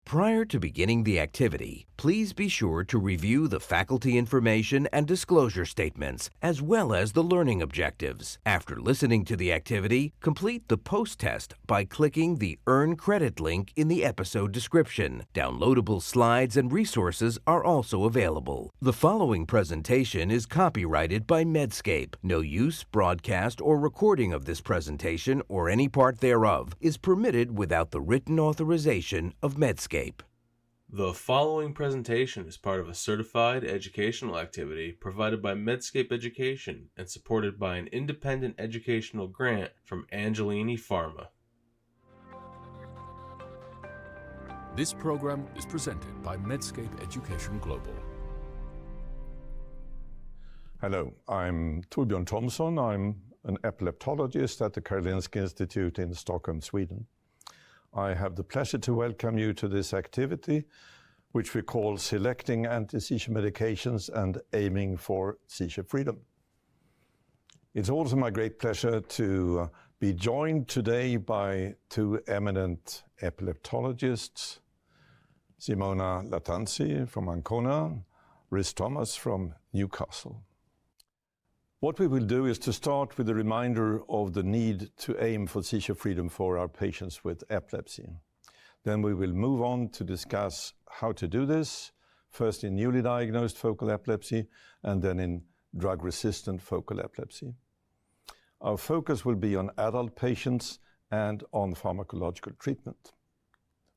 Prior to beginning the activity, please be sure to review the faculty information and disclosure statements, as well as the learning objectives. After listening to the activity, complete the post-test by clicking the Earn Credit link in the episode description. Downloadable slides and resources are also available. The following presentation is copyrighted by Medscape. No use, broadcast, or recording of this presentation or any part thereof is permitted without the written authorization of Medscape. The following presentation is part of a certified educational activity provided by Medscape Education and supported by an independent educational grant from Angelini Pharma. This program is presented by Medscape Education Global. Hello, I'm Torbjörn Thomsson. I'm an epileptologist at the Karolinska Institute in Stockholm, Sweden. I have the pleasure to welcome you to this activity, which we call Selecting Anti-Seizure Medications and Aiming for Seizure Freedom. It's also my great pleasure to be joined today by two eminent epileptologists, Simona Latanzi from Ancona, Rhys Thomas from Newcastle. What we will do is to start with a reminder of the need to aim for seizure freedom for our patients with epilepsy. Then we will move on to discuss how to do this, first in newly diagnosed focal epilepsy and then in drug-resistant focal epilepsy. Our focus will be on adult patients and on pharmacological treatment.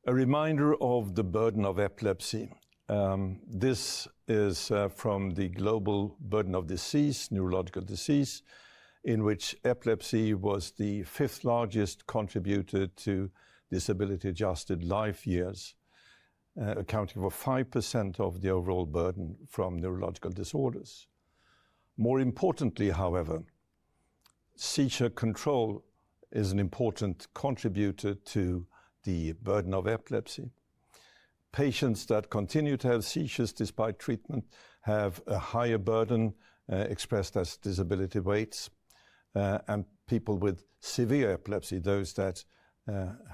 A reminder of the burden of epilepsy. This is from the Global Burden of Disease, Neurological Disease, in which epilepsy was the fifth largest contributor to disability-adjusted life years, accounting for 5% of the overall burden from neurological disorders. More importantly, however, seizure control is an important contributor to the burden of epilepsy. Patients that continue to have seizures despite treatment have a higher burden expressed as disability weights, and people with severe epilepsy, those that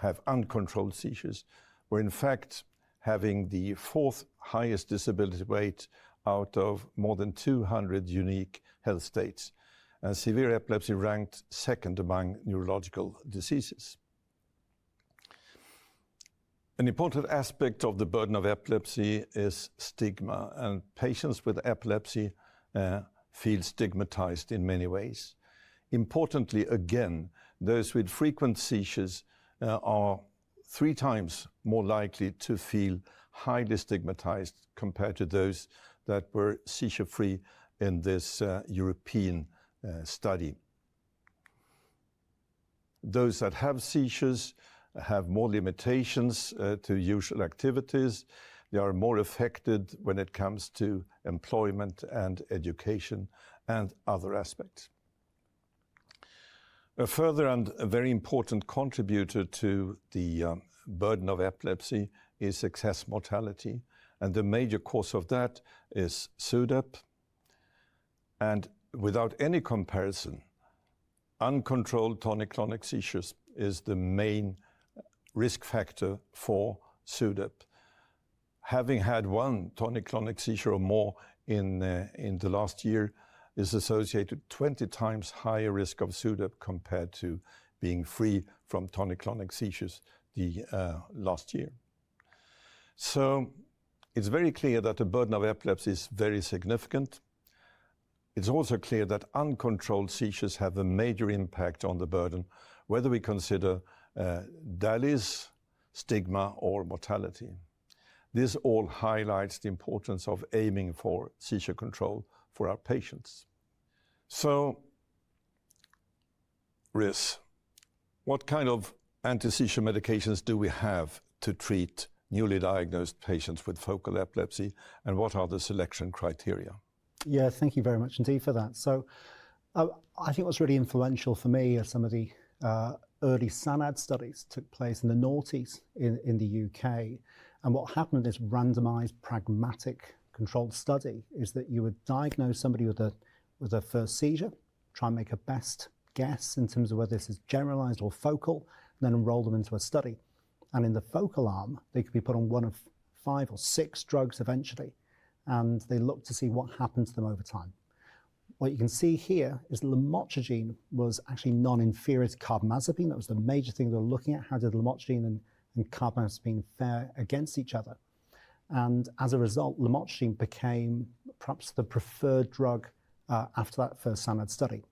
have uncontrolled seizures, were in fact having the fourth highest disability weight out of more than 200 unique health states. And severe epilepsy ranked second among neurological diseases. An important aspect of the burden of epilepsy is stigma, and patients with epilepsy feel stigmatized in many ways. Importantly, again, those with frequent seizures are 3 times more likely to feel highly stigmatized compared to those that were seizure-free in this European study. Those that have seizures have more limitations to usual activities. They are more affected when it comes to employment and education and other aspects. A further and a very important contributor to the burden of epilepsy is excess mortality. And the major cause of that is SUDEP. And without any comparison, uncontrolled tonic-clonic seizures is the main risk factor for SUDEP. Having had one tonic-clonic seizure or more in the last year is associated 20 times higher risk of SUDEP compared to being free from tonic-clonic seizures the last year. So it's very clear that the burden of epilepsy is very significant. It's also clear that uncontrolled seizures have a major impact on the burden, whether we consider DALYs, stigma, or mortality. This all highlights the importance of aiming for seizure control for our patients. So, Rhys, what kind of anti-seizure medications do we have to treat newly diagnosed patients with focal epilepsy, and what are the selection criteria? Yeah, thank you very much indeed for that. So I think what's really influential for me are some of the early SANAD studies took place in the noughties in the UK. And what happened is randomized, pragmatic, controlled study is that you would diagnose somebody with a first seizure, try and make a best guess in terms of whether this is generalized or focal, and then enroll them into a study. And in the focal arm, they could be put on one of 5 or 6 drugs eventually, and they looked to see what happened to them over time. What you can see here is lamotrigine was actually non-inferior to carbamazepine. That was the major thing they were looking at. How did lamotrigine and carbamazepine fare against each other? And as a result, lamotrigine became perhaps the preferred drug after that first SANAD study.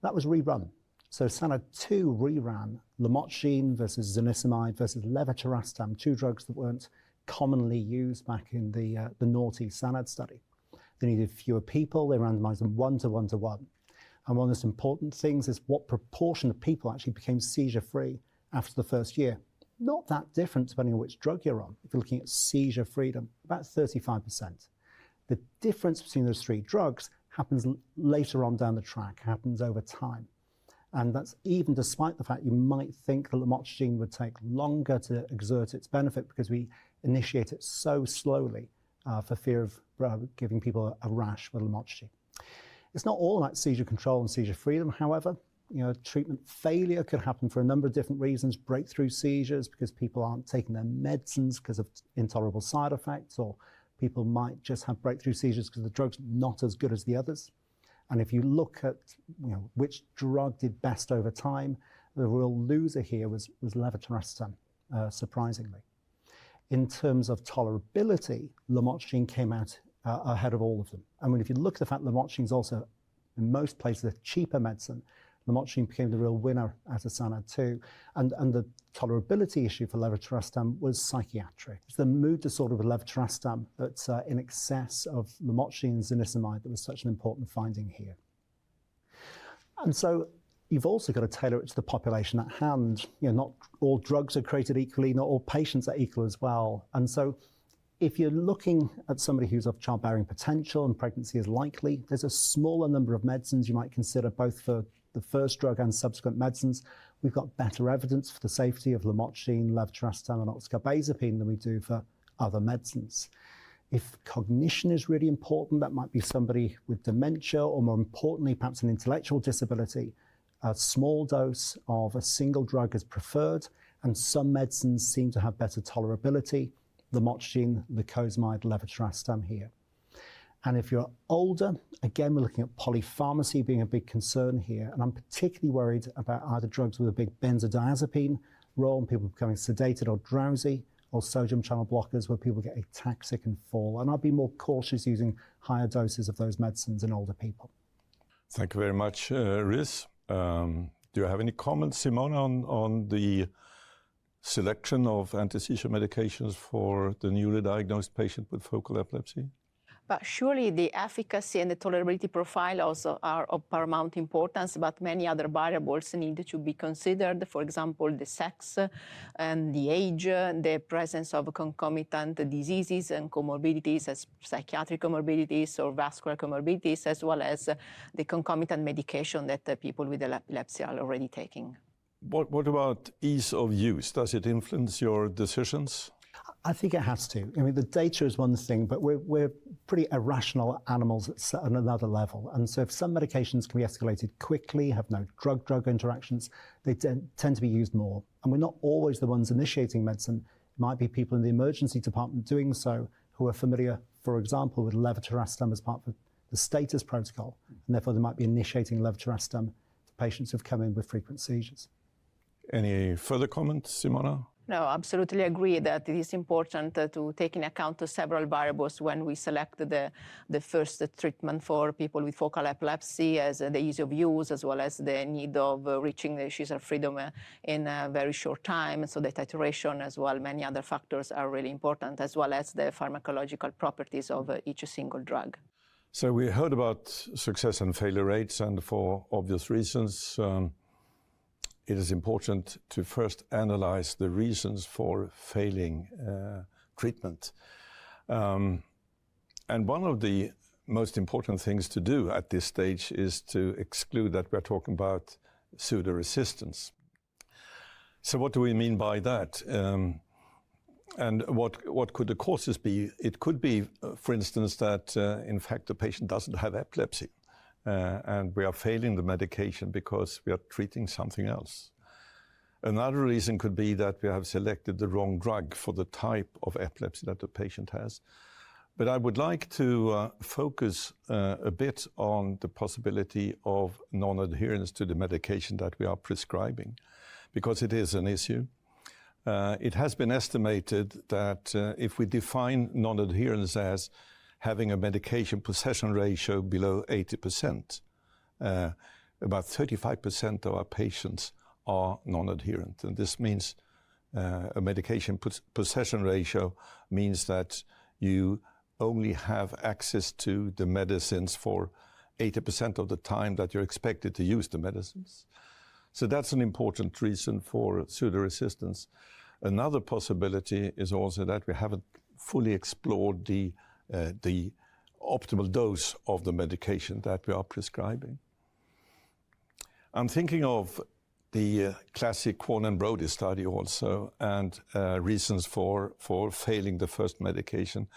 That was rerun. So SANAD 2 reran lamotrigine versus zonisamide versus levetiracetam, 2 drugs that weren't commonly used back in the naughty SANAD study. They needed fewer people. They randomized them 1 to 1 to 1. And one of the most important things is what proportion of people actually became seizure-free after the first year. Not that different depending on which drug you're on. If you're looking at seizure freedom, about 35%. The difference between those 3 drugs happens later on down the track, happens over time. And that's even despite the fact you might think that lamotrigine would take longer to exert its benefit because we initiate it so slowly for fear of giving people a rash with lamotrigine. It's not all about seizure control and seizure freedom, however. Treatment failure could happen for a number of different reasons. Breakthrough seizures because people aren't taking their medicines because of intolerable side effects, or people might just have breakthrough seizures because the drug's not as good as the others. And if you look at which drug did best over time, the real loser here was levetiracetam, surprisingly. In terms of tolerability, lamotrigine came out ahead of all of them. I mean, if you look at the fact lamotrigine is also, in most places, a cheaper medicine, lamotrigine became the real winner out of SANAD 2. And the tolerability issue for levetiracetam was psychiatric. It's the mood disorder with levetiracetam that's in excess of lamotrigine and zonisamide that was such an important finding here. And so you've also got to tailor it to the population at hand. Not all drugs are created equally, not all patients are equal as well. And so if you're looking at somebody who's of childbearing potential and pregnancy is likely, there's a smaller number of medicines you might consider both for the first drug and subsequent medicines. We've got better evidence for the safety of lamotrigine, levetiracetam, and oxcarbazepine than we do for other medicines. If cognition is really important, that might be somebody with dementia, or more importantly, perhaps an intellectual disability. A small dose of a single drug is preferred, and some medicines seem to have better tolerability. Lamotrigine, lacosamide, levetiracetam here. And if you're older, again, we're looking at polypharmacy being a big concern here. And I'm particularly worried about either drugs with a big benzodiazepine role in people becoming sedated or drowsy, or sodium channel blockers where people get ataxic and fall. And I'd be more cautious using higher doses of those medicines in older people. Thank you very much, Riz. Do you have any comments, Simona, on the selection of anti-seizure medications for the newly diagnosed patient with focal epilepsy? But surely the efficacy and the tolerability profile also are of paramount importance, but many other variables need to be considered. For example, the sex and the age, the presence of concomitant diseases and comorbidities as psychiatric comorbidities or vascular comorbidities, as well as the concomitant medication that people with epilepsy are already taking. What about ease of use? Does it influence your decisions? I think it has to. I mean, the data is one thing, but we're pretty irrational animals at another level. And so if some medications can be escalated quickly, have no drug-drug interactions, they tend to be used more. And we're not always the ones initiating medicine. It might be people in the emergency department doing so who are familiar, for example, with levetiracetam as part of the status protocol. And therefore, they might be initiating levetiracetam to patients who've come in with frequent seizures. Any further comments, Simona? No, absolutely agree that it is important to take into account several variables when we select the first treatment for people with focal epilepsy, as the ease of use, as well as the need of reaching the seizure freedom in a very short time. So the titration as well, many other factors are really important, as well as the pharmacological properties of each single drug. So we heard about success and failure rates, and for obvious reasons, it is important to first analyze the reasons for failing treatment. And one of the most important things to do at this stage is to exclude that we're talking about pseudo-resistance. So what do we mean by that? And what could the causes be? It could be, for instance, that in fact the patient doesn't have epilepsy. And we are failing the medication because we are treating something else. Another reason could be that we have selected the wrong drug for the type of epilepsy that the patient has. But I would like to focus a bit on the possibility of non-adherence to the medication that we are prescribing, because it is an issue. It has been estimated that if we define non-adherence as having a medication possession ratio below 80%, about 35% of our patients are non-adherent. And this means a medication possession ratio means that you only have access to the medicines for 80% of the time that you're expected to use the medicines. So that's an important reason for pseudo-resistance. Another possibility is also that we haven't fully explored the optimal dose of the medication that we are prescribing. I'm thinking of the classic Kwon and Brody study also, and reasons for failing the first medication.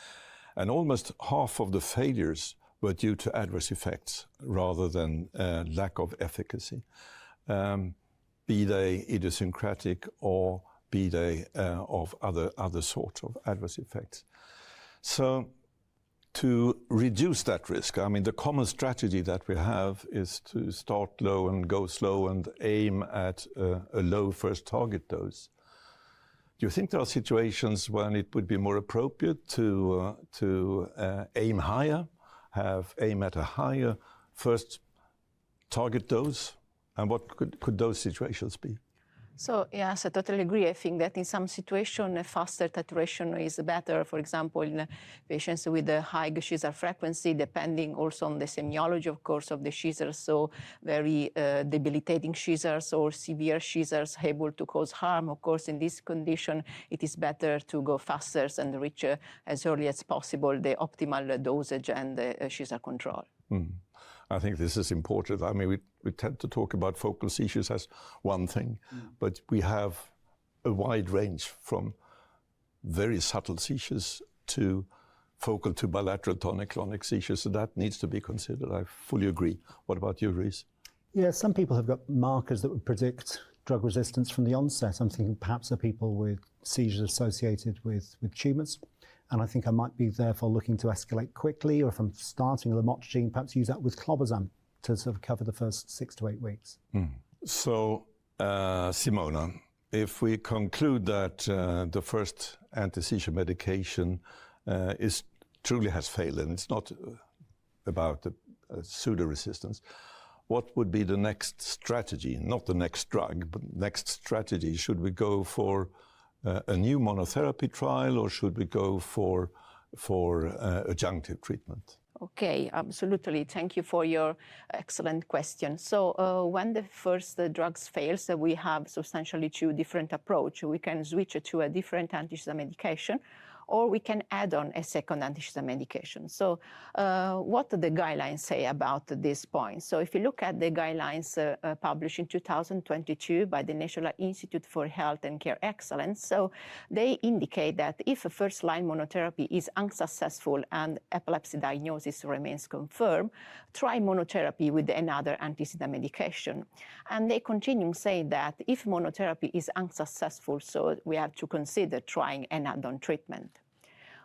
And almost half of the failures were due to adverse effects rather than lack of efficacy, be they idiosyncratic or be they of other sorts of adverse effects. So to reduce that risk, I mean, the common strategy that we have is to start low and go slow and aim at a low first target dose. Do you think there are situations when it would be more appropriate to aim higher, aim at a higher first target dose? And what could those situations be? So yes, I totally agree. I think that in some situations, a faster titration is better. For example, in patients with a high seizure frequency, depending also on the semiology, of course, of the seizures, so very debilitating seizures or severe seizures able to cause harm. Of course, in this condition, it is better to go faster and reach as early as possible the optimal dosage and the seizure control. I think this is important. I mean, we tend to talk about focal seizures as one thing, but we have a wide range from very subtle seizures to focal to bilateral tonic-clonic seizures, so that needs to be considered. I fully agree. What about you, Reese? Yeah, some people have got markers that would predict drug resistance from the onset. I'm thinking perhaps of people with seizures associated with tumours. And I think I might be therefore looking to escalate quickly, or if I'm starting with lamotrigine, perhaps use that with clobazam to sort of cover the first 6 to 8 weeks. So, Simona, if we conclude that the first anti-seizure medication truly has failed, and it's not about pseudo-resistance, what would be the next strategy? Not the next drug, but next strategy. Should we go for a new monotherapy trial, or should we go for adjunctive treatment? Okay, absolutely. Thank you for your excellent question. So when the first drugs fails, we have substantially 2 different approaches. We can switch to a different anti-seizure medication, or we can add on a second anti-seizure medication. So what do the guidelines say about this point? So if you look at the guidelines published in 2022 by the National Institute for Health and Care Excellence, so they indicate that if a first-line monotherapy is unsuccessful and epilepsy diagnosis remains confirmed, try monotherapy with another anti-seizure medication. And they continue saying that if monotherapy is unsuccessful, so we have to consider trying an add-on treatment.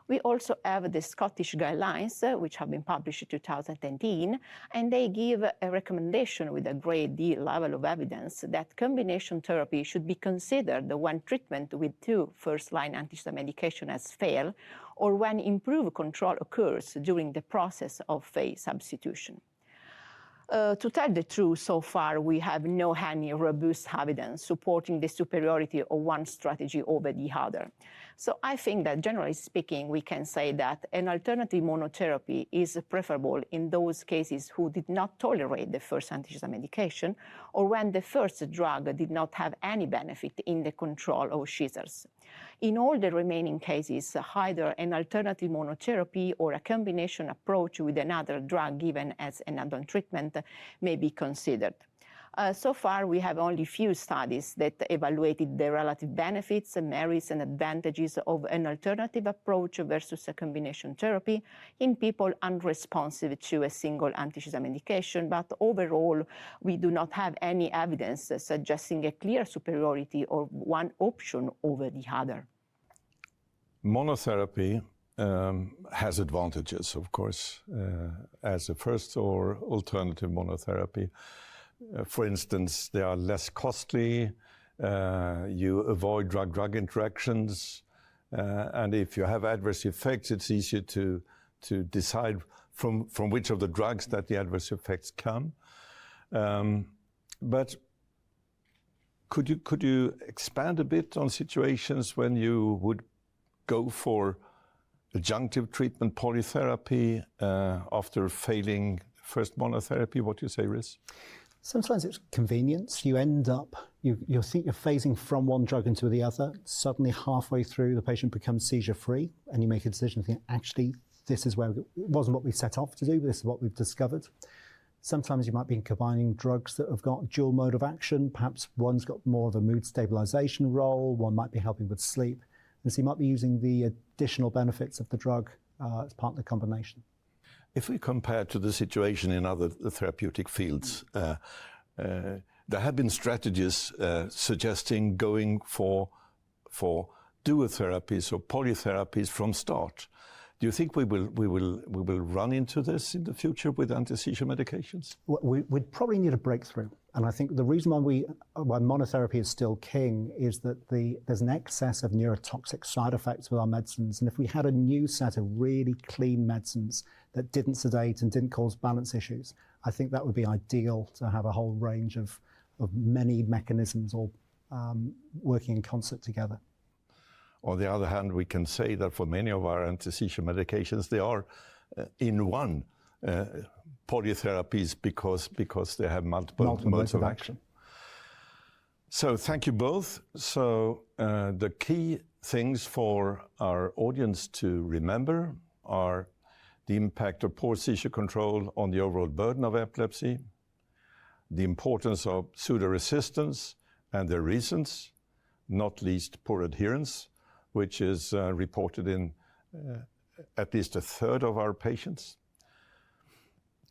We also have the Scottish guidelines, which have been published in 2010, and they give a recommendation with a great deal level of evidence that combination therapy should be considered when treatment with 2 first-line anti-seizure medication has failed, or when improved control occurs during the process of phase substitution. To tell the truth, so far we have no any robust evidence supporting the superiority of one strategy over the other. So I think that generally speaking, we can say that an alternative monotherapy is preferable in those cases who did not tolerate the first anti-seizure medication, or when the first drug did not have any benefit in the control of seizures. In all the remaining cases, either an alternative monotherapy or a combination approach with another drug given as an add-on treatment may be considered. So far, we have only few studies that evaluated the relative benefits, merits, and advantages of an alternative approach versus a combination therapy in people unresponsive to a single anti-seizure medication. But overall, we do not have any evidence suggesting a clear superiority of one option over the other. Monotherapy has advantages, of course, as a first or alternative monotherapy. For instance, they are less costly, you avoid drug-drug interactions, and if you have adverse effects, it's easier to decide from which of the drugs that the adverse effects come. But could you expand a bit on situations when you would go for adjunctive treatment, polytherapy, after failing first monotherapy? What do you say, Riz? Sometimes it's convenience. You end up, you think you're phasing from one drug into the other. Suddenly, halfway through, the patient becomes seizure-free, and you make a decision to think, actually, this is where it wasn't what we set off to do, but this is what we've discovered. Sometimes you might be combining drugs that have got dual mode of action. Perhaps one's got more of a mood stabilization role, one might be helping with sleep. And so you might be using the additional benefits of the drug as part of the combination. If we compare to the situation in other therapeutic fields, there have been strategies suggesting going for duotherapies or polytherapies from start. Do you think we will run into this in the future with anti-seizure medications? We'd probably need a breakthrough. And I think the reason why monotherapy is still king is that there's an excess of neurotoxic side effects with our medicines. And if we had a new set of really clean medicines that didn't sedate and didn't cause balance issues, I think that would be ideal to have a whole range of many mechanisms all working in concert together. On the other hand, we can say that for many of our anti-seizure medications, they are in one polytherapies because they have multiple modes of action. So thank you both. So the key things for our audience to remember are the impact of poor seizure control on the overall burden of epilepsy, the importance of pseudo-resistance and their reasons, not least poor adherence, which is reported in at least a third of our patients.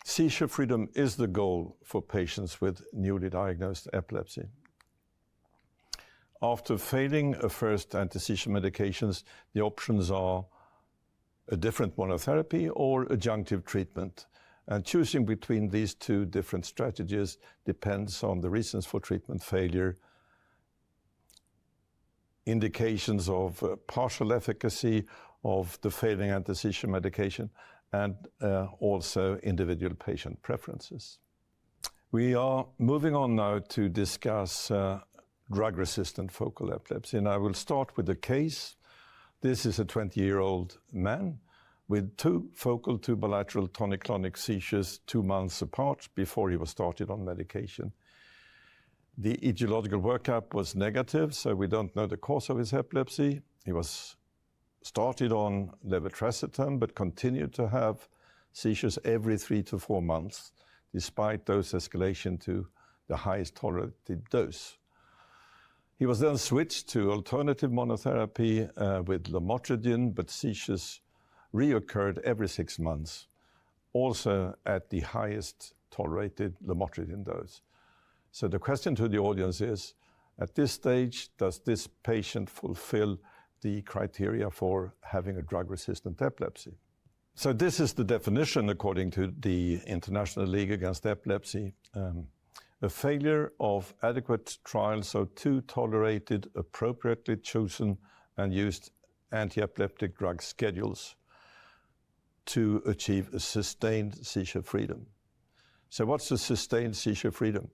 Seizure freedom is the goal for patients with newly diagnosed epilepsy. After failing a first anti-seizure medications, the options are a different monotherapy or adjunctive treatment. And choosing between these two different strategies depends on the reasons for treatment failure, indications of partial efficacy of the failing anti-seizure medication, and also individual patient preferences. We are moving on now to discuss drug-resistant focal epilepsy, and I will start with a case. This is a 20-year-old man with 2 focal to bilateral tonic-clonic seizures 2 months apart before he was started on medication. The etiological workup was negative, so we don't know the cause of his epilepsy. He was started on levetiracetam, but continued to have seizures every 3 to 4 months, despite dose escalation to the highest tolerated dose. He was then switched to alternative monotherapy with lamotrigine, but seizures reoccurred every 6 months, also at the highest tolerated lamotrigine dose. So the question to the audience is, at this stage, does this patient fulfill the criteria for having a drug-resistant epilepsy? So this is the definition according to the International League Against Epilepsy. A failure of adequate trials of 2 tolerated, appropriately chosen and used anti-epileptic drug schedules to achieve a sustained seizure freedom. So what's a sustained seizure freedom?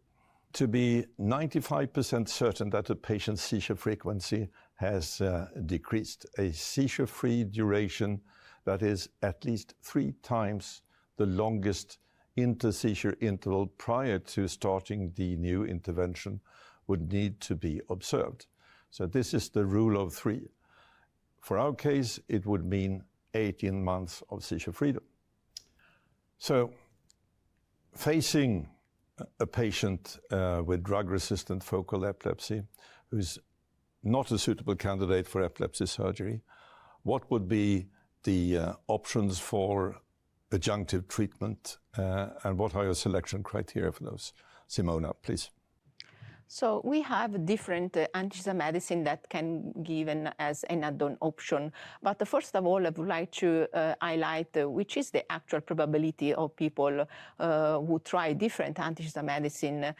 To be 95% certain that a patient's seizure frequency has decreased, a seizure-free duration that is at least 3 times the longest inter-seizure interval prior to starting the new intervention would need to be observed. So this is the rule of 3. For our case, it would mean 18 months of seizure freedom. So facing a patient with drug-resistant focal epilepsy who's not a suitable candidate for epilepsy surgery, what would be the options for adjunctive treatment, and what are your selection criteria for those? Simona, please. So we have different anti-seizure medicine that can be given as an add-on option. But first of all, I would like to highlight which is the actual probability of people who try different anti-seizure medicine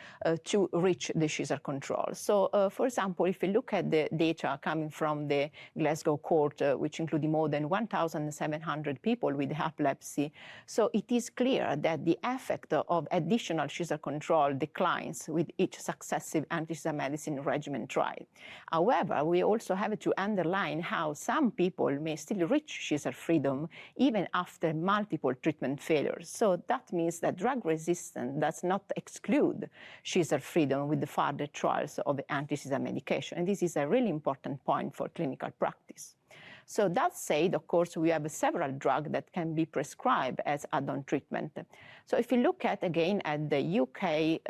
to reach the seizure control. So, for example, if you look at the data coming from the Glasgow cohort, which included more than 1,700 people with epilepsy, so it is clear that the effect of additional seizure control declines with each successive anti-seizure medicine regimen tried. However, we also have to underline how some people may still reach seizure freedom even after multiple treatment failures. So that means that drug resistance does not exclude seizure freedom with the further trials of anti-seizure medication. And this is a really important point for clinical practice. So that said, of course, we have several drugs that can be prescribed as add-on treatment. So if you look at, again, at the UK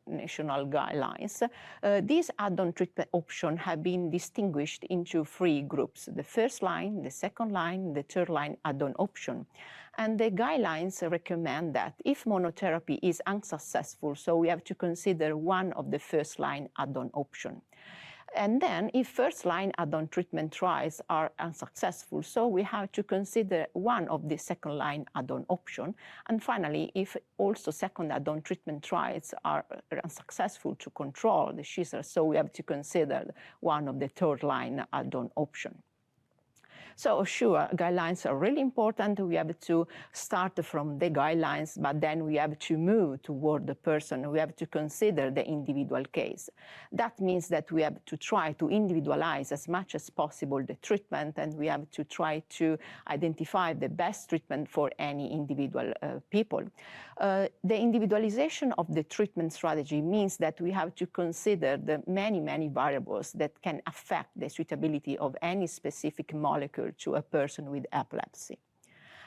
national guidelines, these add-on treatment options have been distinguished into three groups: the first line, the second line, the third line add-on option. And the guidelines recommend that if monotherapy is unsuccessful, so we have to consider one of the first line add-on options. And then if first-line add-on treatment trials are unsuccessful, so we have to consider one of the second-line add-on option. And finally, if also second add-on treatment trials are unsuccessful to control the seizure, so we have to consider one of the third-line add-on option. So sure, guidelines are really important. We have to start from the guidelines, but then we have to move toward the person. We have to consider the individual case. That means that we have to try to individualize as much as possible the treatment, and we have to try to identify the best treatment for any individual people. The individualization of the treatment strategy means that we have to consider the many variables that can affect the suitability of any specific molecule to a person with epilepsy.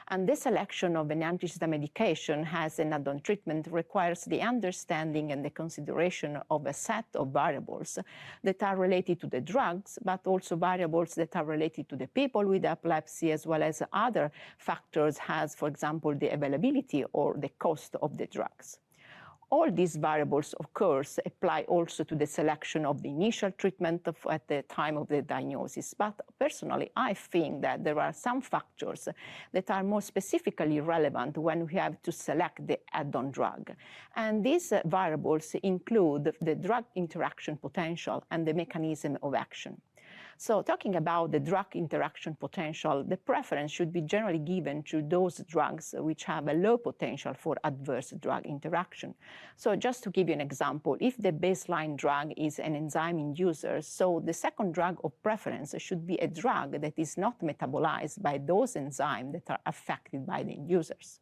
And the selection of an anti-seizure medication as an add-on treatment requires the understanding and the consideration of a set of variables that are related to the drugs, but also variables that are related to the people with epilepsy, as well as other factors as, for example, the availability or the cost of the drugs. All these variables, of course, apply also to the selection of the initial treatment at the time of the diagnosis. But personally, I think that there are some factors that are more specifically relevant when we have to select the add-on drug. And these variables include the drug interaction potential and the mechanism of action. So talking about the drug interaction potential, the preference should be generally given to those drugs which have a low potential for adverse drug interaction. So just to give you an example, if the baseline drug is an enzyme inducer, so the second drug of preference should be a drug that is not metabolized by those enzymes that are affected by the inducers.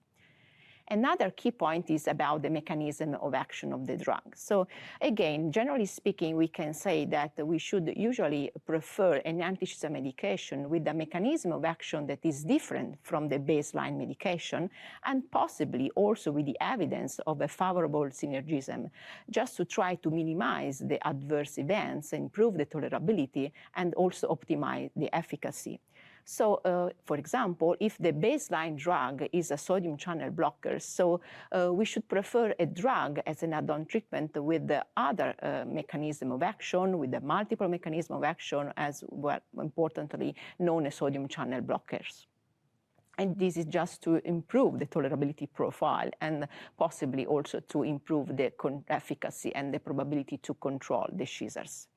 Another key point is about the mechanism of action of the drug. So again, generally speaking, we can say that we should usually prefer an anti-seizure medication with a mechanism of action that is different from the baseline medication, and possibly also with the evidence of a favorable synergism, just to try to minimize the adverse events, improve the tolerability, and also optimize the efficacy. So, for example, if the baseline drug is a sodium channel blocker, so we should prefer a drug as an add-on treatment with the other mechanism of action, with the multiple mechanism of action, as well, importantly, known as sodium channel blockers. And this is just to improve the tolerability profile and possibly also to improve the efficacy and the probability to control the seizures.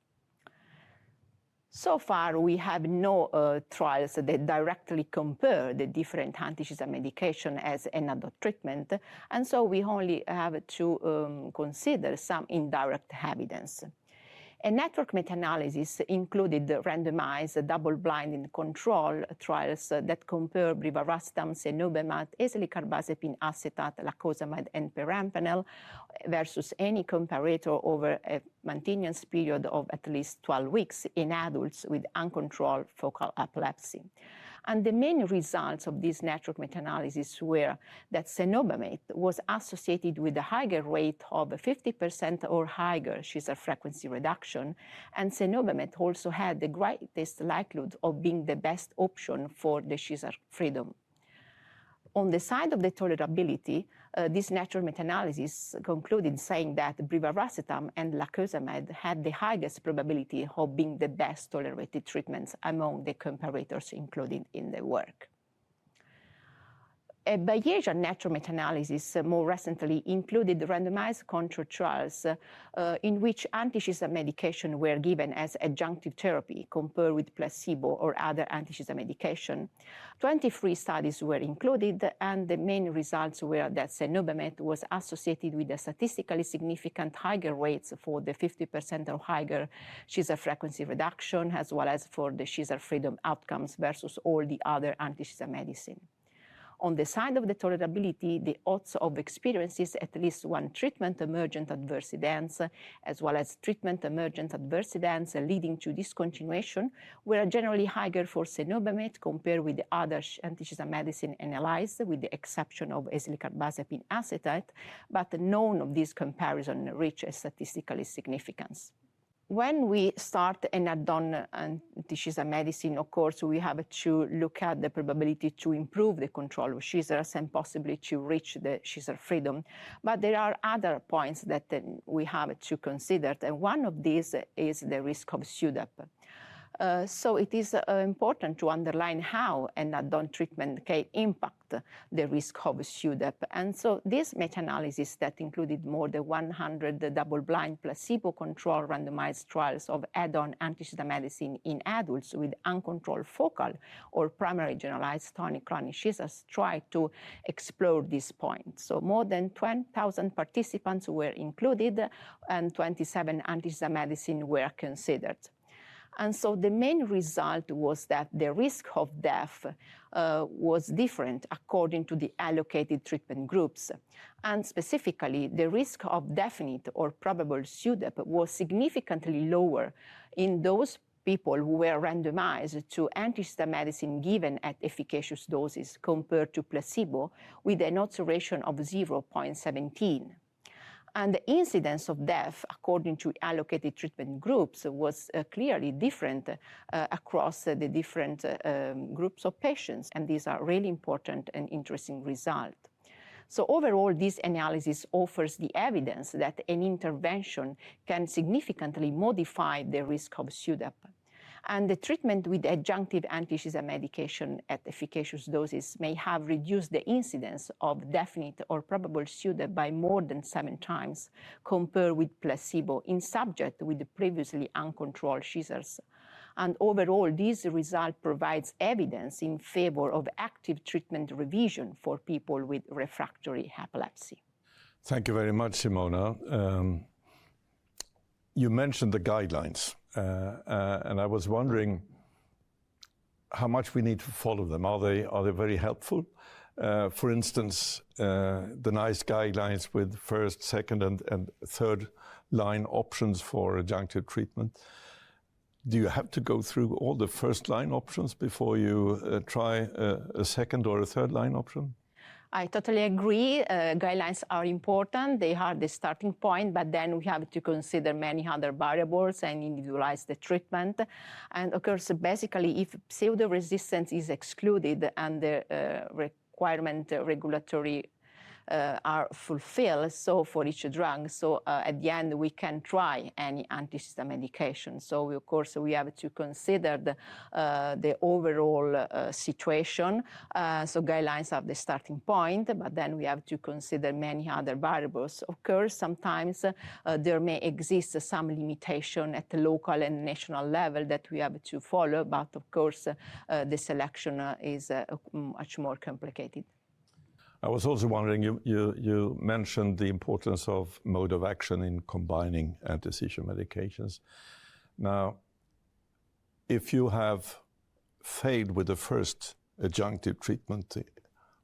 So far, we have no trials that directly compare the different anti-seizure medication as an add-on treatment, and so we only have to consider some indirect evidence. A network meta-analysis included randomized, double-blind control trials that compare brivaracetam, cenobamate, ezecarbazepine acetate, lacosamide, and perampanel versus any comparator over a maintenance period of at least 12 weeks in adults with uncontrolled focal epilepsy. And the main results of this network meta-analysis were that cenobamate was associated with a higher rate of 50% or higher seizure frequency reduction, and cenobamate also had the greatest likelihood of being the best option for the seizure freedom. On the side of the tolerability, this network meta-analysis concluded saying that brivaracetam and lacosamide had the highest probability of being the best tolerated treatments among the comparators included in the work. A Bayesian network meta-analysis more recently included randomized controlled trials in which anti-seizure medication were given as adjunctive therapy compared with placebo or other anti-seizure medication. 23 studies were included, and the main results were that cenobamate was associated with a statistically significant higher rates for the 50% or higher seizure frequency reduction, as well as for the seizure freedom outcomes versus all the other anti-seizure medicine. On the side of the tolerability, the odds of experiences at least one treatment-emergent adverse events, as well as treatment-emergent adverse events leading to discontinuation, were generally higher for cenobamate compared with the other anti-seizure medicine analyzed, with the exception of eslicarbazepine acetate, but none of these comparisons reached a statistical significance. When we start an add-on anti-seizure medicine, of course, we have to look at the probability to improve the control of seizures and possibly to reach the seizure freedom. But there are other points that we have to consider, and one of these is the risk of SUDEP. So it is important to underline how an add-on treatment can impact the risk of SUDEP. And so this meta-analysis that included more than 100 double-blind placebo-controlled randomized trials of add-on anti-seizure medicine in adults with uncontrolled focal or primary generalized tonic-clonic seizures tried to explore this point. So more than 20,000 participants were included, and 27 anti-seizure medicine were considered. And so the main result was that the risk of death was different according to the allocated treatment groups. And specifically, the risk of definite or probable SUDEP was significantly lower in those people who were randomized to anti-seizure medicine given at efficacious doses compared to placebo, with an odds ratio of 0.17. And the incidence of death, according to allocated treatment groups, was clearly different across the different groups of patients. And these are really important and interesting results. So overall, this analysis offers the evidence that an intervention can significantly modify the risk of SUDEP. And the treatment with adjunctive anti-seizure medication at efficacious doses may have reduced the incidence of definite or probable SUDEP by more than 7 times compared with placebo in subjects with previously uncontrolled seizures. And overall, this result provides evidence in favor of active treatment revision for people with refractory epilepsy. Thank you very much, Simona. You mentioned the guidelines. And I was wondering how much we need to follow them. Are they very helpful? For instance, the NICE guidelines with first, second, and third line options for adjunctive treatment. Do you have to go through all the first line options before you try a second or a third line option? I totally agree. Guidelines are important. They are the starting point, but then we have to consider many other variables and individualize the treatment. And of course, basically, if pseudo-resistance is excluded and the requirement regulatory are fulfilled, so for each drug, so at the end we can try any anti-seizure medication. So of course we have to consider the overall situation. So guidelines are the starting point, but then we have to consider many other variables. Of course, sometimes there may exist some limitation at the local and national level that we have to follow, but of course the selection is much more complicated. I was also wondering, you mentioned the importance of mode of action in combining anti-seizure medications. Now, if you have failed with the first adjunctive treatment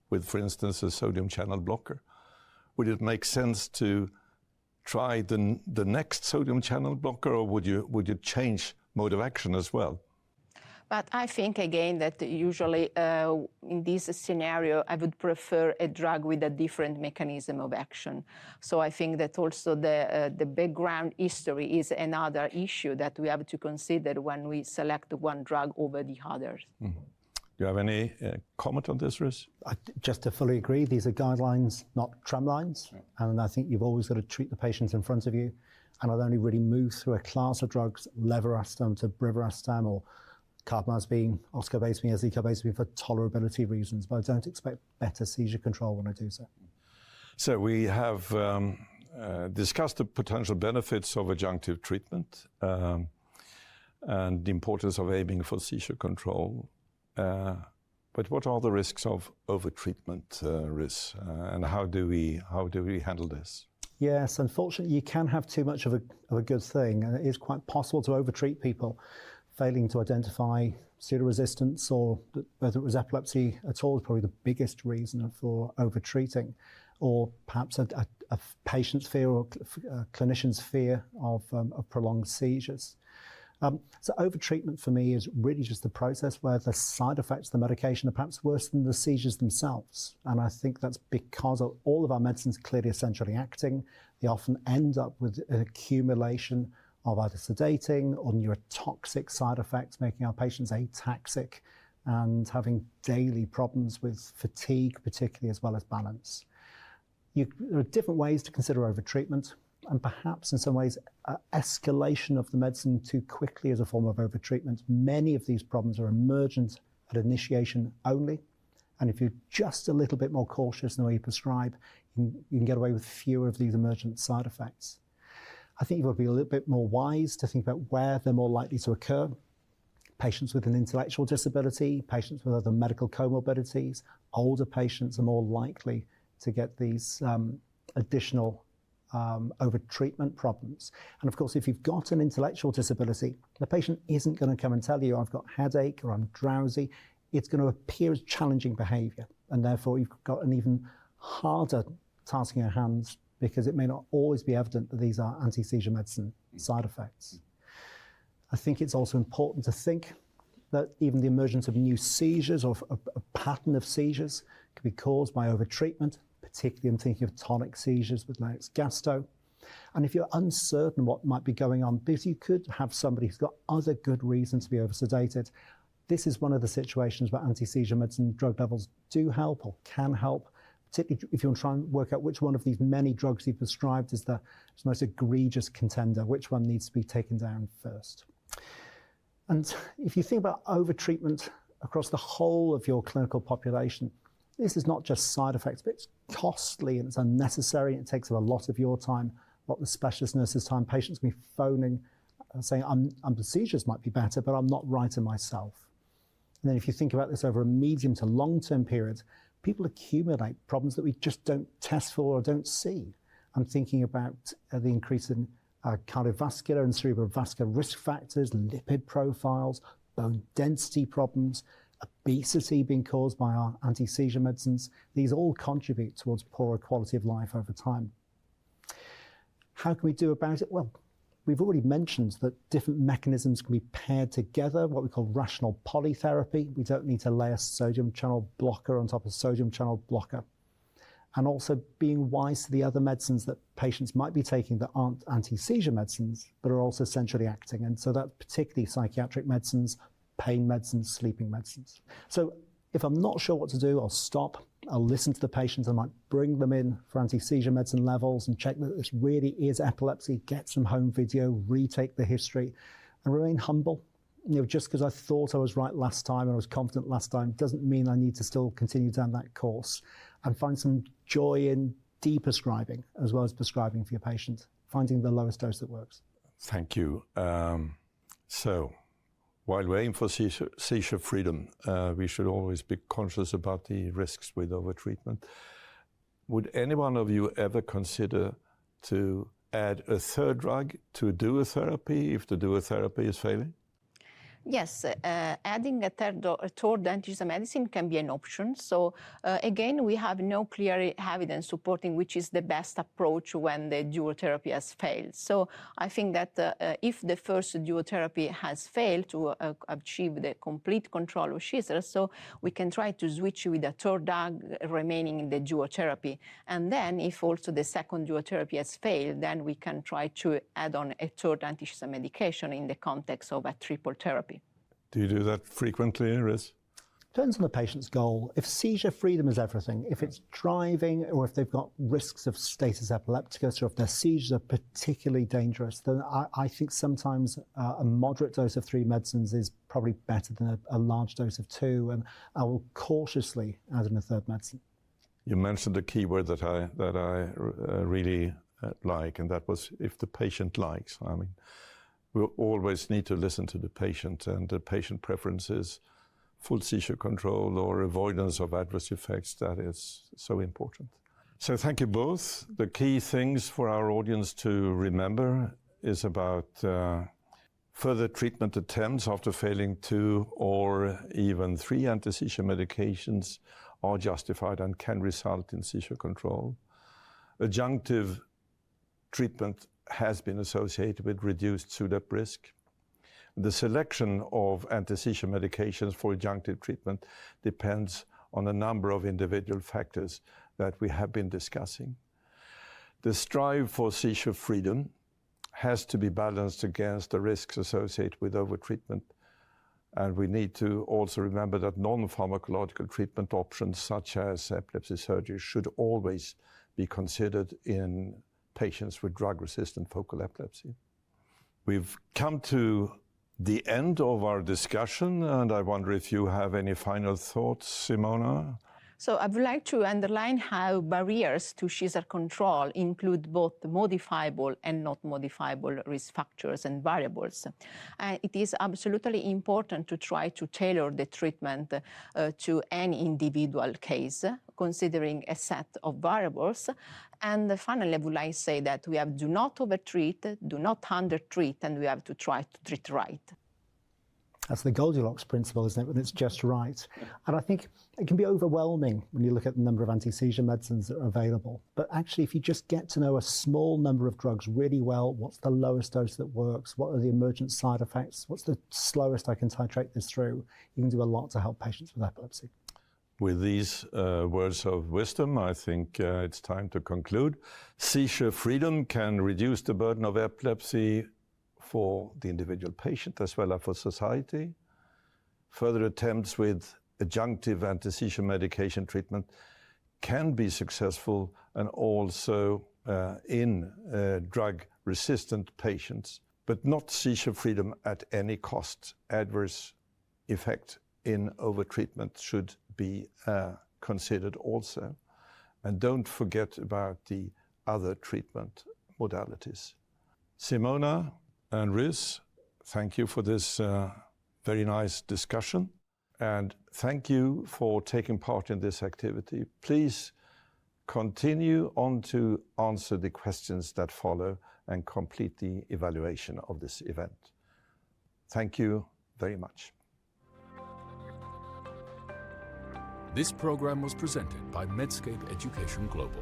with, for instance, a sodium channel blocker, would it make sense to try the next sodium channel blocker, or would you change mode of action as well? But I think, again, that usually in this scenario, I would prefer a drug with a different mechanism of action. So I think that also the background history is another issue that we have to consider when we select one drug over the others. Do you have any comment on this, Riz? Just to fully agree, these are guidelines, not trend lines. Yeah. And I think you've always got to treat the patients in front of you. And I'd only really move through a class of drugs, levetiracetam to brivaracetam, or carbamazepine, oscarbazepine, ezecarbazepine, for tolerability reasons, but I don't expect better seizure control when I do so. So we have discussed the potential benefits of adjunctive treatment and the importance of aiming for seizure control. But what are the risks of overtreatment, Riz, and how do we handle this? Yes, unfortunately, you can have too much of a good thing, and it is quite possible to overtreat people. Failing to identify pseudoresistance, or whether it was epilepsy at all, is probably the biggest reason for overtreating, or perhaps a patient's fear or a clinician's fear of prolonged seizures. So overtreatment for me is really just the process where the side effects of the medication are perhaps worse than the seizures themselves. And I think that's because all of our medicines are clearly essentially acting. They often end up with an accumulation of either sedating or neurotoxic side effects, making our patients ataxic and having daily problems with fatigue, particularly, as well as balance. There are different ways to consider overtreatment, and perhaps in some ways escalation of the medicine too quickly is a form of overtreatment. Many of these problems are emergent at initiation only, and if you're just a little bit more cautious in the way you prescribe, you can get away with fewer of these emergent side effects. I think you've got to be a little bit more wise to think about where they're more likely to occur. Patients with an intellectual disability, patients with other medical comorbidities, older patients are more likely to get these additional overtreatment problems. And of course, if you've got an intellectual disability, the patient isn't going to come and tell you, I've got headache or I'm drowsy. It's going to appear as challenging behavior. And therefore, you've got an even harder task in your hands, because it may not always be evident that these are anti-seizure medicine side effects. I think it's also important to think that even the emergence of new seizures or a pattern of seizures can be caused by overtreatment, particularly I'm thinking of tonic seizures with Lennox-Gastaut. And if you're uncertain what might be going on, because you could have somebody who's got other good reasons to be oversedated, this is one of the situations where anti-seizure medicine drug levels do help or can help, particularly if you want to try and work out which one of these many drugs you've prescribed is the most egregious contender, which one needs to be taken down first. And if you think about overtreatment across the whole of your clinical population, this is not just side effects, but it's costly and it's unnecessary. It takes up a lot of your time, a lot of the specialist nurses' time. Patients can be phoning, saying, the seizures might be better, but I'm not right in myself. And then if you think about this over a medium to long-term period, people accumulate problems that we just don't test for or don't see. I'm thinking about the increase in cardiovascular and cerebrovascular risk factors, lipid profiles, bone density problems, obesity being caused by our anti-seizure medicines. These all contribute towards poorer quality of life over time. How can we do about it? Well, we've already mentioned that different mechanisms can be paired together, what we call rational polytherapy. We don't need to lay a sodium channel blocker on top of sodium channel blocker. And also being wise to the other medicines that patients might be taking that aren't anti-seizure medicines, but are also centrally acting. And so that's particularly psychiatric medicines, pain medicines, sleeping medicines. So if I'm not sure what to do, I'll stop. I'll listen to the patients. I might bring them in for anti-seizure medicine levels and check that this really is epilepsy, get some home video, retake the history, and remain humble. Just because I thought I was right last time and I was confident last time doesn't mean I need to still continue down that course, and find some joy in de-prescribing as well as prescribing for your patient, finding the lowest dose that works. Thank you. So while we aim for seizure freedom, we should always be conscious about the risks with overtreatment. Would any one of you ever consider to add a third drug to duotherapy if the duotherapy is failing? Yes, adding a third anti-seizure medicine can be an option. So again, we have no clear evidence supporting which is the best approach when the dual therapy has failed. So I think that if the first dual therapy has failed to achieve the complete control of seizure, so we can try to switch with a third drug remaining in the dual therapy. And then if also the second dual therapy has failed, then we can try to add on a third anti-seizure medication in the context of a triple therapy. Do you do that frequently, Riz? Depends on the patient's goal. If seizure freedom is everything, if it's driving or if they've got risks of status epilepticus or if their seizures are particularly dangerous, then I think sometimes a moderate dose of 3 medicines is probably better than a large dose of 2, and I will cautiously add in a third medicine. You mentioned a key word that I really like, and that was if the patient likes. I mean, we always need to listen to the patient, and the patient preferences, full seizure control or avoidance of adverse effects, that is so important. So thank you both. The key things for our audience to remember is about further treatment attempts after failing 2 or even 3 anti-seizure medications are justified and can result in seizure control. Adjunctive treatment has been associated with reduced SUDEP risk. The selection of anti-seizure medications for adjunctive treatment depends on a number of individual factors that we have been discussing. The strive for seizure freedom has to be balanced against the risks associated with overtreatment. And we need to also remember that non-pharmacological treatment options such as epilepsy surgery should always be considered in patients with drug-resistant focal epilepsy. We've come to the end of our discussion, and I wonder if you have any final thoughts, Simona? So I would like to underline how barriers to seizure control include both modifiable and not modifiable risk factors and variables. It is absolutely important to try to tailor the treatment to any individual case, considering a set of variables. And finally, I would like to say that we have do not overtreat, do not undertreat, and we have to try to treat right. That's the Goldilocks principle, isn't it, when it's just right? And I think it can be overwhelming when you look at the number of anti-seizure medicines that are available. But actually, if you just get to know a small number of drugs really well, what's the lowest dose that works, what are the emergent side effects, what's the slowest I can titrate this through, you can do a lot to help patients with epilepsy. With these words of wisdom, I think it's time to conclude. Seizure freedom can reduce the burden of epilepsy for the individual patient as well as for society. Further attempts with adjunctive anti-seizure medication treatment can be successful and also in drug-resistant patients, but not seizure freedom at any cost. Adverse effect in overtreatment should be considered also. And don't forget about the other treatment modalities. Simona and Riz, thank you for this very nice discussion. And thank you for taking part in this activity. Please continue on to answer the questions that follow and complete the evaluation of this event. Thank you very much. This program was presented by Medscape Education Global.